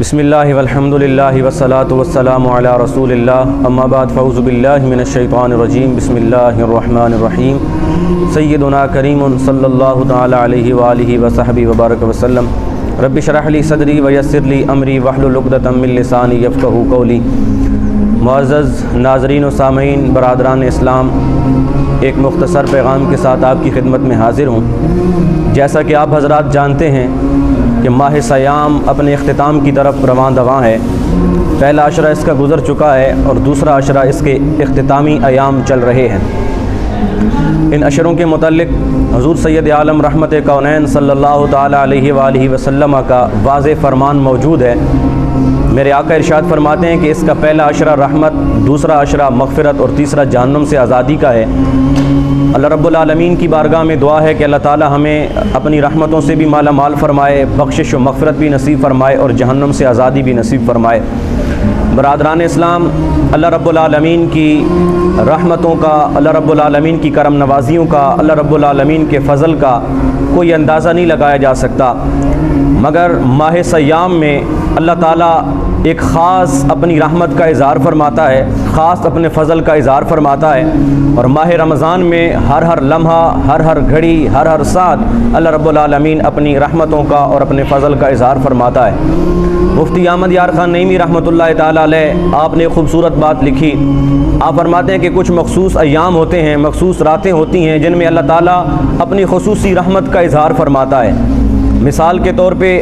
بسم اللہ والحمد للہ والصلاة والسلام علی رسول اللہ اما بعد فاعوذ باللہ من الشیطان الرجیم بسم اللہ الرحمن الرحیم سیدنا کریم صلی اللہ تعالی علیہ وآلہ وصحبہ وبارک وسلم رب اشرح لی صدری ویسر لی امری واحلل عقدۃ من لسانی یفقہوا قولی۔ معزز ناظرین و سامعین برادران اسلام، ایک مختصر پیغام کے ساتھ آپ کی خدمت میں حاضر ہوں۔ جیسا کہ آپ حضرات جانتے ہیں کہ ماہ صیام اپنے اختتام کی طرف رواں دواں ہے۔ پہلا عشرہ اس کا گزر چکا ہے اور دوسرا عشرہ اس کے اختتامی ایام چل رہے ہیں۔ ان عشروں کے متعلق حضور سید عالم رحمت کونین صلی اللہ تعالی علیہ وآلہ وسلم کا واضح فرمان موجود ہے۔ میرے آقا ارشاد فرماتے ہیں کہ اس کا پہلا عشرہ رحمت، دوسرا عشرہ مغفرت اور تیسرا جہنم سے آزادی کا ہے۔ اللہ رب العالمین کی بارگاہ میں دعا ہے کہ اللہ تعالی ہمیں اپنی رحمتوں سے بھی مالا مال فرمائے، بخشش و مغفرت بھی نصیب فرمائے اور جہنم سے آزادی بھی نصیب فرمائے۔ برادران اسلام، اللہ رب العالمین کی رحمتوں کا، اللہ رب العالمین کی کرم نوازیوں کا، اللہ رب العالمین کے فضل کا کوئی اندازہ نہیں لگایا جا سکتا، مگر ماہ صیام میں اللہ تعالیٰ ایک خاص اپنی رحمت کا اظہار فرماتا ہے، خاص اپنے فضل کا اظہار فرماتا ہے۔ اور ماہ رمضان میں ہر لمحہ، ہر گھڑی، ہر ساتھ اللہ رب العالمین اپنی رحمتوں کا اور اپنے فضل کا اظہار فرماتا ہے۔ مفتی احمد یار خان نعیمی رحمۃ اللہ تعالیٰ علیہ، آپ نے خوبصورت بات لکھی۔ آپ فرماتے ہیں کہ کچھ مخصوص ایام ہوتے ہیں، مخصوص راتیں ہوتی ہیں جن میں اللہ تعالیٰ اپنی خصوصی رحمت کا اظہار فرماتا ہے۔ مثال کے طور پہ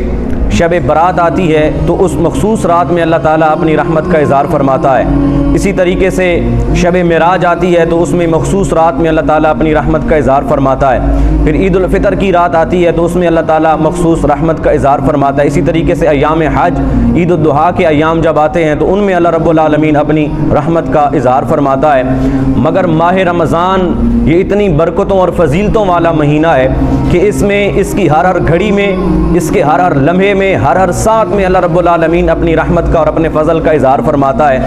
شب برات آتی ہے تو اس مخصوص رات میں اللہ تعالیٰ اپنی رحمت کا اظہار فرماتا ہے۔ اسی طریقے سے شب معراج آتی ہے تو اس میں مخصوص رات میں اللہ تعالیٰ اپنی رحمت کا اظہار فرماتا ہے۔ پھر عید الفطر کی رات آتی ہے تو اس میں اللہ تعالیٰ مخصوص رحمت کا اظہار فرماتا ہے۔ اسی طریقے سے ایام حج، عید الضحیٰ کے ایام جب آتے ہیں تو ان میں اللہ رب العالمین اپنی رحمت کا اظہار فرماتا ہے۔ مگر ماہ رمضان یہ اتنی برکتوں اور فضیلتوں والا مہینہ ہے کہ اس میں، اس کی ہر گھڑی میں، اس کے ہر لمحے میں، ہر ساتھ میں اللہ رب العالمین اپنی رحمت کا اور اپنے فضل کا اظہار فرماتا ہے۔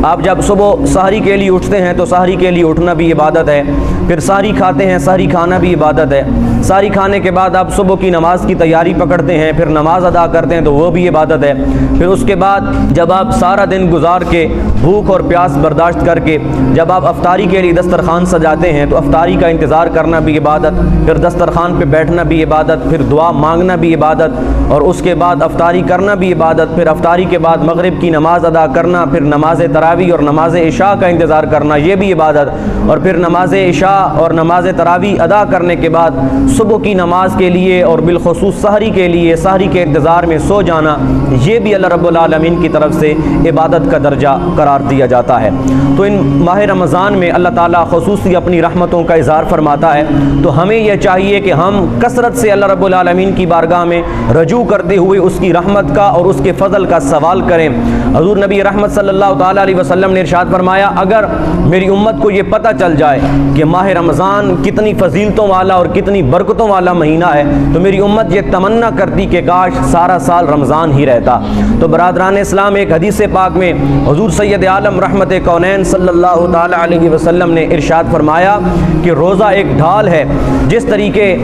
آپ جب صبح سحری کے لیے اٹھتے ہیں تو سحری کے لیے اٹھنا بھی عبادت ہے، پھر سحری کھاتے ہیں، سحری کھانا بھی عبادت ہے۔ سحری کھانے کے بعد آپ صبح کی نماز کی تیاری پکڑتے ہیں، پھر نماز ادا کرتے ہیں تو وہ بھی عبادت ہے۔ پھر اس کے بعد جب آپ سارا دن گزار کے، بھوک اور پیاس برداشت کر کے جب آپ افطاری کے لیے دسترخوان سجاتے ہیں تو افطاری کا انتظار کرنا بھی عبادت، پھر دسترخوان پہ بیٹھنا بھی عبادت، پھر دعا مانگنا بھی عبادت، اور اس کے بعد افطاری کرنا بھی عبادت، پھر افطاری کے بعد مغرب کی نماز ادا کرنا، پھر نماز تراویح اور نماز عشاء کا انتظار کرنا، یہ بھی عبادت، اور پھر نماز عشاء اور نماز تراویح ادا کرنے کے بعد صبح کی نماز کے لیے اور بالخصوص سحری کے لیے، سحری کے انتظار میں سو جانا، یہ بھی اللہ رب العالمین کی طرف سے عبادت کا درجہ قرار دیا جاتا ہے۔ تو ان ماہ رمضان میں اللہ تعالیٰ خصوصی اپنی رحمتوں کا اظہار فرماتا ہے، تو ہمیں یہ چاہیے کہ ہم کثرت سے اللہ رب العالمین کی بارگاہ میں رجوع کرتے ہوئے اس کی رحمت کا اور اس کے فضل کا سوال کریں۔ حضور نبی رحمت صلی اللہ تعالیٰ علیہ وسلم نے ارشاد فرمایا، اگر میری امت کو یہ پتہ چل جائے کہ ماہ رمضان کتنی فضیلتوں والا اور کتنی برکتوں والا مہینہ ہے تو میری امت یہ تمنا کرتی کہ کاش سارا سال رمضان ہی رہتا۔ تو برادران اسلام، ایک حدیث پاک میں حضور سید عالم رحمت کونین صلی اللہ تعالی علیہ وسلم نے ارشاد فرمایا کہ روزہ ایک ڈھال ہے، جس طریقے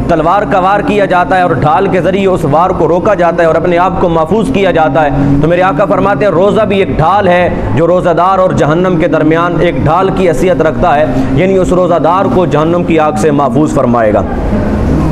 تلوار کا وار کیا جاتا ہے اور ڈھال کے ذریعے اس وار کو روکا جاتا ہے اور اپنے آپ کو محفوظ کیا جاتا ہے، تو میرے آقا فرماتے ہیں روزہ بھی ایک ڈھال ہے جو روزہ دار اور جہنم کے درمیان ایک ڈھال کی حیثیت رکھتا ہے، یعنی اس روزہ دار کو جہنم کی آگ سے محفوظ فرمائے گا۔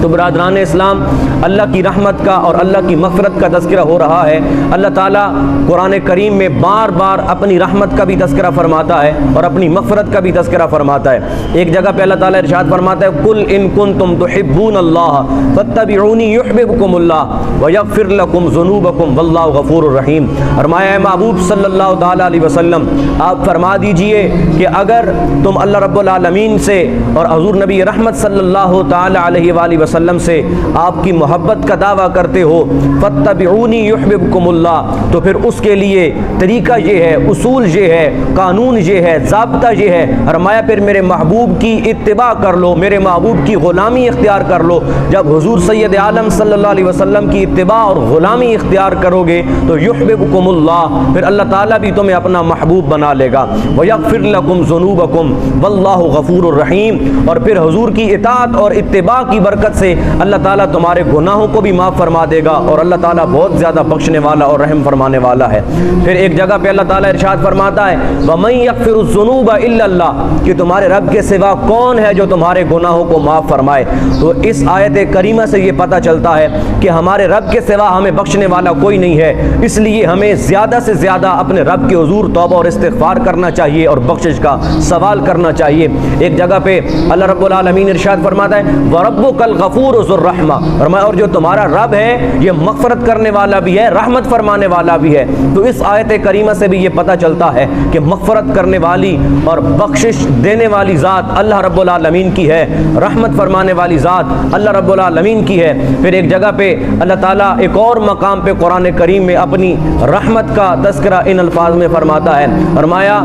تو برادران اسلام، اللہ کی رحمت کا اور اللہ کی مغفرت کا تذکرہ ہو رہا ہے۔ اللہ تعالیٰ قرآن کریم میں بار بار اپنی رحمت کا بھی تذکرہ فرماتا ہے اور اپنی مغفرت کا بھی تذکرہ فرماتا ہے۔ ایک جگہ پہ اللہ تعالیٰ ارشاد فرماتا ہے، قل ان کنتم تحبون اللہ فاتبعونی یحببکم اللہ ویغفر لکم ذنوبکم واللہ غفور الرحیم۔ فرمایا ہے محبوب صلی اللہ تعالیٰ علیہ وسلم، آپ فرما دیجئے کہ اگر تم اللہ رب العالمین سے اور حضور نبی رحمت صلی اللہ تعالیٰ علیہ وآلہ وسلم سے آپ کی محبت کا دعویٰ کرتے ہو، فاتبعونی یحببکم اللہ، تو پھر اس کے لیے طریقہ یہ ہے، اصول یہ ہے، قانون یہ ہے، ضابطہ یہ ہے، فرمایا پھر میرے محبوب کی اتباع کر لو، میرے محبوب کی غلامی اختیار کر لو۔ جب حضور سید عالم صلی اللہ علیہ وسلم کی اتباع اور غلامی اختیار کرو گے تو یحببکم اللہ، پھر اللہ تعالیٰ بھی تمہیں اپنا محبوب بنا لے گا، ویغفر لکم ذنوبکم واللہ غفور الرحیم، اور پھر حضور کی اطاعت اور اتباع کی برکت برکت سے اللہ تعالیٰ تمہارے گناہوں کو بھی معاف فرما دے گا، اور اللہ تعالیٰ بہت زیادہ بخشنے والا اور رحم فرمانے والا ہے۔ پھر ایک جگہ پہ اللہ تعالیٰ ارشاد فرماتا ہے وَمَن يَغْفِرُ الذُّنُوبَ إِلَّا اللَّهُ، کہ تمہارے رب کے سوا کون ہے جو تمہارے گناہوں کو معاف فرمائے۔ تو اس آیت کریمہ سے یہ پتہ چلتا ہے کہ ہمارے رب کے سوا ہمیں بخشنے والا کوئی نہیں ہے، اس لیے ہمیں زیادہ سے زیادہ اپنے رب کے حضور توبہ اور استغفار کرنا چاہیے اور بخشش کا سوال کرنا چاہیے۔ ایک جگہ پہ اللہ رب العالمین ارشاد فرماتا ہے وَرَبُّكَ الْغَفُورُ ذُو الرَّحْمَةِ، فرمایا اور جو تمہارا رب ہے یہ مغفرت کرنے والا بھی ہے، رحمت فرمانے والا بھی ہے۔ تو اس آیت کریمہ سے بھی یہ پتہ چلتا ہے کہ مغفرت کرنے والی اور بخشش دینے والی ذات اللہ رب العالمین کی ہے، رحمت فرمانے والی ذات اللہ رب العالمین کی ہے۔ پھر ایک جگہ پہ اللہ تعالیٰ ایک اور مقام پہ قرآن کریم میں اپنی رحمت کا تذکرہ ان الفاظ میں فرماتا ہے، فرمایا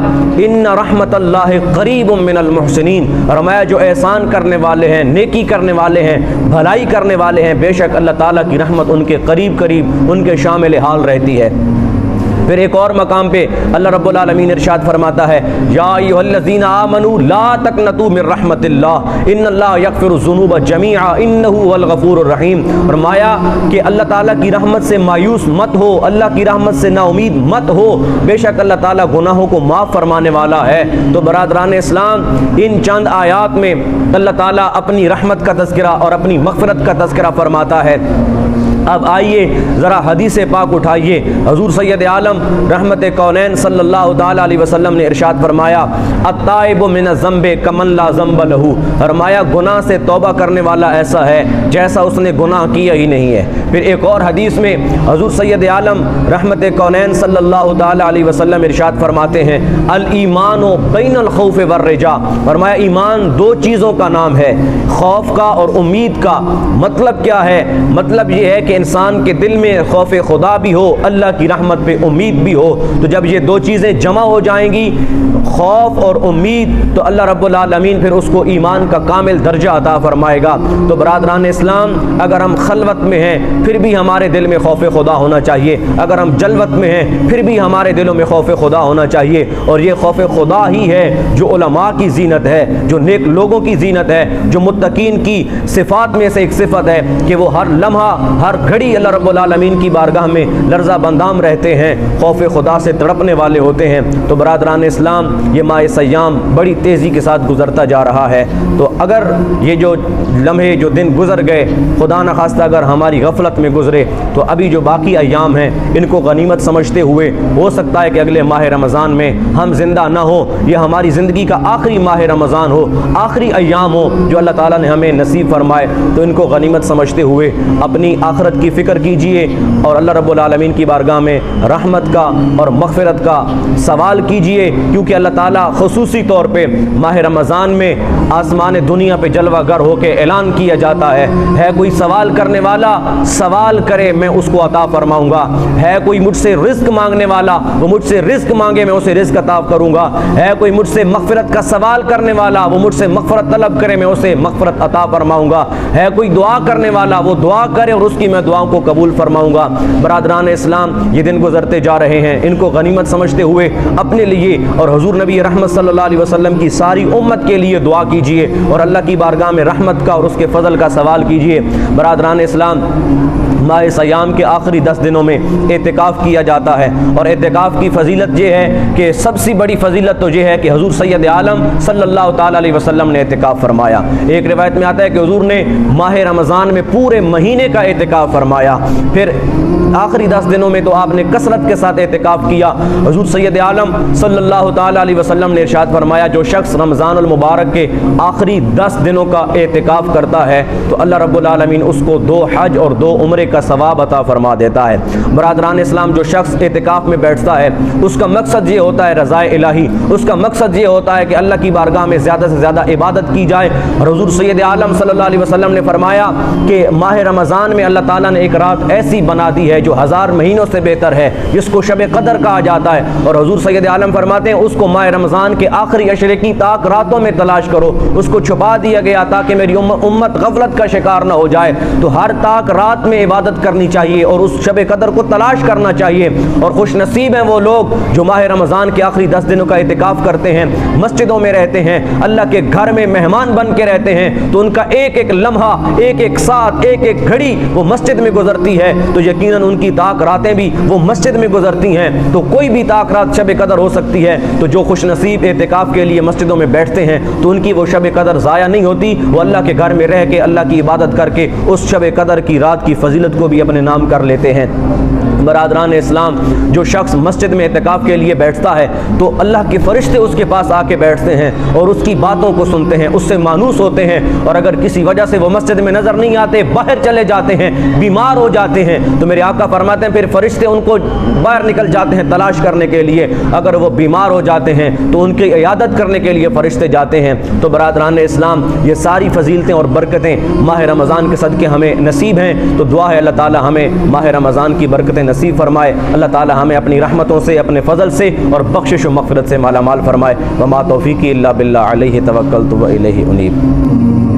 ان رحمت اللہ قریب من المحسنین، فرمایا جو احسان کرنے والے ہیں، نیکی کرنے والے ہیں، بھلائی کرنے والے ہیں، بے شک اللہ تعالیٰ کی رحمت ان کے قریب قریب ان کے شامل حال رہتی ہے۔ پھر ایک اور مقام پہ اللہ رب العالمین ارشاد فرماتا ہے یا ایھا الذین آمنوا لا تقنطوا من رحمت اللہ ان اللہ یغفر الذنوب جمیعا انہ هو الغفور الرحیم، فرمایا کہ اللہ تعالیٰ کی رحمت سے مایوس مت ہو، اللہ کی رحمت سے نا امید مت ہو، بے شک اللہ تعالیٰ گناہوں کو معاف فرمانے والا ہے۔ تو برادران اسلام، ان چند آیات میں اللہ تعالیٰ اپنی رحمت کا تذکرہ اور اپنی مغفرت کا تذکرہ فرماتا ہے۔ اب آئیے ذرا حدیث پاک اٹھائیے، حضور سید عالم رحمت کونین صلی اللہ تعالیٰ علیہ وسلم نے ارشاد فرمایا التائب من الذنب کمن لا ذنب لہ، فرمایا گناہ سے توبہ کرنے والا ایسا ہے جیسا اس نے گناہ کیا ہی نہیں ہے۔ پھر ایک اور حدیث میں حضور سید عالم رحمت کونین صلی اللہ تعالیٰ علیہ وسلم ارشاد فرماتے ہیں الایمان بین الخوف والرجاء، فرمایا ایمان دو چیزوں کا نام ہے، خوف کا اور امید کا۔ مطلب کیا ہے؟ مطلب یہ ہے کہ انسان کے دل میں خوف خدا بھی ہو، اللہ کی رحمت پہ امید بھی ہو، تو جب یہ دو چیزیں جمع ہو جائیں گی، خوف اور امید، تو اللہ رب العالمین پھر اس کو ایمان کا کامل درجہ عطا فرمائے گا۔ تو برادران اسلام، اگر ہم خلوت میں ہیں پھر بھی ہمارے دل میں خوف خدا ہونا چاہیے، اگر ہم جلوت میں ہیں پھر بھی ہمارے دلوں میں خوف خدا ہونا چاہیے، اور یہ خوف خدا ہی ہے جو علماء کی زینت ہے، جو نیک لوگوں کی زینت ہے، جو متقین کی صفات میں سے ایک صفت ہے کہ وہ ہر لمحہ ہر گھڑی اللہ رب العالمین کی بارگاہ میں لرزہ بندام رہتے ہیں، خوف خدا سے تڑپنے والے ہوتے ہیں۔ تو برادران اسلام، یہ ماہ سیام بڑی تیزی کے ساتھ گزرتا جا رہا ہے، تو اگر یہ جو لمحے جو دن گزر گئے، خدا نخواستہ اگر ہماری غفلت میں گزرے، تو ابھی جو باقی ایام ہیں ان کو غنیمت سمجھتے ہوئے ہو سکتا ہے کہ اگلے ماہ رمضان میں ہم زندہ نہ ہوں، یہ ہماری زندگی کا آخری ماہ رمضان ہو، آخری ایام ہو جو اللہ تعالیٰ نے ہمیں نصیب فرمائے، تو ان کو غنیمت سمجھتے ہوئے اپنی آخرت کی فکر کیجئے اور اللہ رب العالمین کی بارگاہ میں رحمت کا اور مغفرت کا سوال کیجئے، کیونکہ اللہ تعالیٰ خصوصی طور پہ ماہ رمضان میں آسمان دنیا پہ جلوہ گر ہو کے اعلان کیا جاتا ہے کوئی سوال کرنے والا سوال کرے میں اس کو عطا فرماؤں گا، ہے کوئی مجھ سے رزق مانگنے والا وہ مجھ سے رزق مانگے میں اسے رزق عطا کروں گا، ہے کوئی مجھ سے مغفرت کا سوال کرنے والا وہ مجھ سے مغفرت طلب کرے میں اسے مغفرت عطا فرماؤں گا، ہے کوئی دعا کرنے والا وہ دعا کرے اور اس کی میں دعاؤں کو قبول فرماؤں گا۔ برادران اسلام، یہ دن گزرتے جا رہے ہیں، ان کو غنیمت سمجھتے ہوئے اپنے لیے اور حضور نبی رحمت صلی اللہ علیہ وسلم کی ساری امت کے لیے دعا کیجئے اور اللہ کی بارگاہ میں رحمت کا اور اس کے فضل کا سوال کیجئے۔ برادران اسلام، ماہ سیام کے آخری 10 دنوں میں اعتکاف کیا جاتا ہے، اور اعتکاف کی فضیلت یہ ہے کہ سب سے بڑی فضیلت تو یہ ہے کہ حضور سید عالم صلی اللہ تعالیٰ علیہ وسلم نے اعتکاف فرمایا۔ ایک روایت میں آتا ہے کہ حضور نے ماہ رمضان میں پورے مہینے کا اعتکاف فرمایا، پھر آخری 10 دنوں میں تو آپ نے کثرت کے ساتھ اعتکاف کیا۔ حضور سید عالم صلی اللہ تعالیٰ علیہ وسلم نے ارشاد فرمایا جو شخص رمضان المبارک کے آخری 10 دنوں کا اعتکاف کرتا ہے تو اللہ رب العالمین اس کو 2 حج اور 2 عمرے کا ثواب عطا فرما دیتا ہے۔ برادران اسلام، جو شخص اعتکاف میں بیٹھتا ہے اس کا مقصد یہ ہوتا ہے رضائے الہی، اس کا مقصد یہ ہوتا ہے کہ اللہ کی بارگاہ میں زیادہ سے زیادہ عبادت کی جائے، اور حضور سید عالم صلی اللہ علیہ وسلم نے فرمایا کہ ماہ رمضان میں اللہ تعالیٰ تعالیٰ نے ایک رات ایسی بنا دی ہے جو 1000 مہینوں سے بہتر ہے، جس کو شب قدر کہا جاتا ہے، اور حضور سید عالم فرماتے ہیں اس کو ماہ رمضان کے آخری عشرے کی تاک راتوں میں تلاش کرو، اس کو چھپا دیا گیا تاکہ میری امت غفلت کا شکار نہ ہو جائے۔ تو ہر تاک رات میں عبادت کرنی چاہیے اور اس شب قدر کو تلاش کرنا چاہیے، اور خوش نصیب ہیں وہ لوگ جو ماہ رمضان کے آخری 10 دنوں کا اعتکاف کرتے ہیں، مسجدوں میں رہتے ہیں، اللہ کے گھر میں مہمان بن کے رہتے ہیں، تو ان کا ایک ایک لمحہ، ایک ایک ساتھ، ایک ایک گھڑی وہ مسجد میں گزرتی ہے، تو یقیناً ان کی تاک راتیں بھی وہ مسجد میں گزرتی ہیں۔ تو کوئی بھی تاک رات شب قدر ہو سکتی ہے، تو جو خوش نصیب اعتکاف کے لیے مسجدوں میں بیٹھتے ہیں تو ان کی وہ شب قدر ضائع نہیں ہوتی، وہ اللہ کے گھر میں رہ کے اللہ کی عبادت کر کے اس شب قدر کی رات کی فضیلت کو بھی اپنے نام کر لیتے ہیں۔ برادران اسلام، جو شخص مسجد میں اعتکاف کے لیے بیٹھتا ہے تو اللہ کے فرشتے اس کے پاس آ کے بیٹھتے ہیں اور اس کی باتوں کو سنتے ہیں، اس سے مانوس ہوتے ہیں، اور اگر کسی وجہ سے وہ مسجد میں نظر نہیں آتے، باہر چلے جاتے ہیں، بیمار ہو جاتے ہیں، تو میرے آقا فرماتے ہیں پھر فرشتے ان کو باہر نکل جاتے ہیں تلاش کرنے کے لیے۔ اگر وہ بیمار ہو جاتے ہیں تو ان کی عیادت کرنے کے لیے فرشتے جاتے ہیں۔ تو برادران اسلام، یہ ساری فضیلتیں اور برکتیں ماہ رمضان کے صدقے ہمیں نصیب ہیں، تو دعا ہے اللہ تعالی ہمیں ماہ رمضان کی برکتیں نصیب فرمائے، اللہ تعالی ہمیں اپنی رحمتوں سے، اپنے فضل سے اور بخشش و مغفرت سے مالا مال فرمائے۔ وما توفیقی الا باللہ، علیہ توکلت و الیہ انیب۔